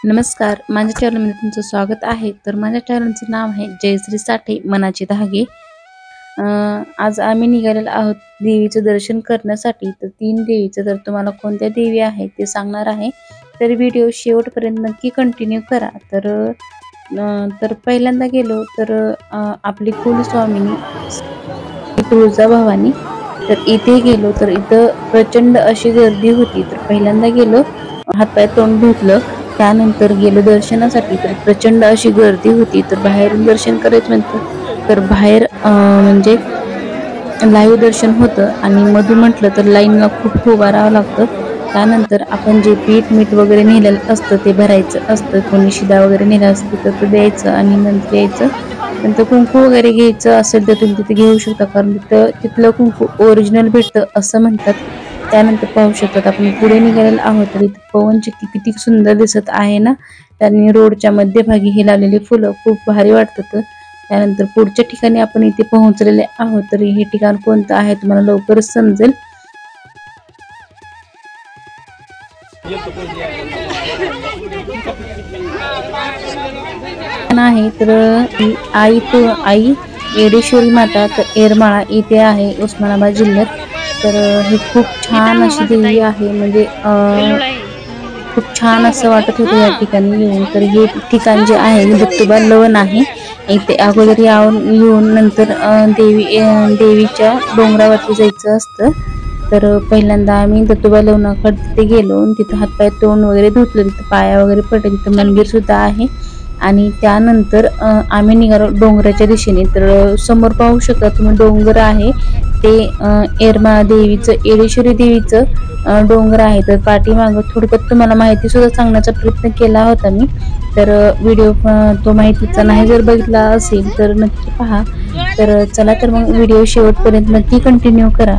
नमस्कार, माझ्या चॅनलमध्ये तुमचं स्वागत आहे। तर माझ्या चॅनलचं नाव आहे जयश्री साठे मनाचे धागे। आज आम्ही निघालेलो आहोत देवीचं दर्शन करण्यासाठी। तर 3 देवीचं तर तुम्हाला कोणत्या देवी आहे ते सांगणार आहे, तर व्हिडिओ शेवटपर्यंत नक्की कंटिन्यू करा। तर पहिल्यांदा गेलो तर आपली कुलस्वामिनी तुळजाभवानी, तर इथे गेलो तर इथं प्रचंड अशी गर्दी होती। तर पहिल्यांदा गेलो, हातपाय तोंड धुतलं, त्यानंतर गेलो दर्शनासाठी। तर प्रचंड अशी गर्दी होती। तर बाहेरून दर्शन करायचं म्हणतं तर बाहेर म्हणजे लाईव्ह दर्शन होतं आणि मधून म्हटलं तर लाईनला खूप उभं राहावं लागतं। त्यानंतर आपण जे पीठ मीठ वगैरे नेलेलं असतं ते भरायचं असतं, कोणी शिदा वगैरे नेला असतं तर ते द्यायचं आणि नंतर यायचं। नंतर कुंकू वगैरे घ्यायचं असेल तर तुम्ही तिथे घेऊ शकता, कारण तिथलं कुंकू ओरिजिनल भेटतं असं म्हणतात। त्यानंतर पाहू शकतात आपण पुढे निघालेलो आहोत, तर इथे पवनचक्की किती सुंदर दिसत आहे ना। त्यांनी रोडच्या मध्यभागी हे लावलेली फुलं खूप भारी वाटतात। त्यानंतर पुढच्या ठिकाणी आपण इथे पोहोचलेले आहोत, तर हे ठिकाण कोणतं आहे तुम्हाला लवकरच समजेल। आहे तर आई येडेश्वरी माता तर येरमाळा इथे आहे उस्मानाबाद जिल्ह्यात। तर ही खूप छान अशी देवी आहे, म्हणजे खूप छान असं वाटत होतं या ठिकाणी येऊन। तर हे ठिकाण जे आहे दत्तोबा लवन आहे। इथे अगोदर येऊन नंतर देवीच्या डोंगरावरती जायचं असतं। तर पहिल्यांदा आम्ही दत्तोबा लवनाकडे तिथे गेलो आणि तिथे हातपाय तोंड वगैरे धुतलं, तिथं पाया वगैरे पडले, तिथं मंदिर सुद्धा आहे। आणि त्यानंतर आम्ही निघालो डोंगराच्या दिशेने। तर समोर पाहू शकता तुम्ही डोंगर आहे ते येरमाळा देवीचं, येडेश्वरी देवीचं डोंगर आहे। तर पाठीमागं थोडक्यात तुम्हाला माहिती सुद्धा सांगण्याचा प्रयत्न केला होता मी। तर व्हिडिओ तो माहितीचा नाही जर बघितला असेल तर नक्की पहा। तर चला तर मग व्हिडिओ शेवटपर्यंत नक्की कंटिन्यू करा।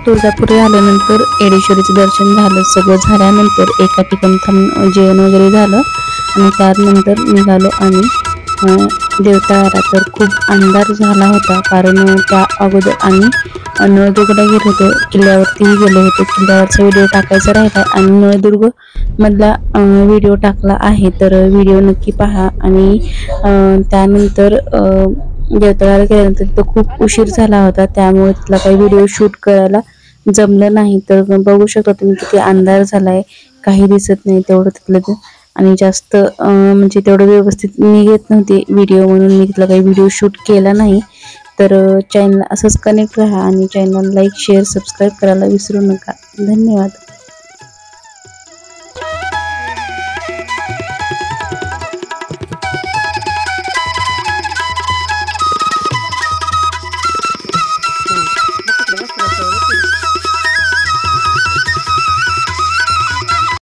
तुळजापुरी आल्यानंतर येडेश्वरीचं दर्शन झालं. सगळं झाल्यानंतर एका ठिकाणी जेवण वगैरे झालं आणि त्यानंतर निघालो आम्ही देवतळाला. तर खूप अंधार झाला होता कारण त्या अगोदर आम्ही नळदुर्गला गेलो होतो, किल्ल्यावरतीही गेलो होतो. किल्ल्यावरचा व्हिडिओ टाकायचा राहिला आणि नळदुर्ग मधला व्हिडिओ टाकला आहे, तर व्हिडिओ नक्की पहा. आणि त्यानंतर देवतळाला गेल्यानंतर तो खूप उशीर झाला होता, त्यामुळे तिथला काही व्हिडिओ शूट करायला जमलं नाही. तर बघू शकता तुम्ही किती अंधार झालाय, काही दिसत नाही तेवढं तिथलं. आणि जास्त म्हणजे तेवढं व्यवस्थित निघत नव्हते व्हिडिओ, म्हणून मी तिथला काही व्हिडिओ शूट केला नाही. तर चॅनल असंच कनेक्ट राहा आणि चॅनल लाईक शेअर सबस्क्राईब करायला विसरू नका. धन्यवाद.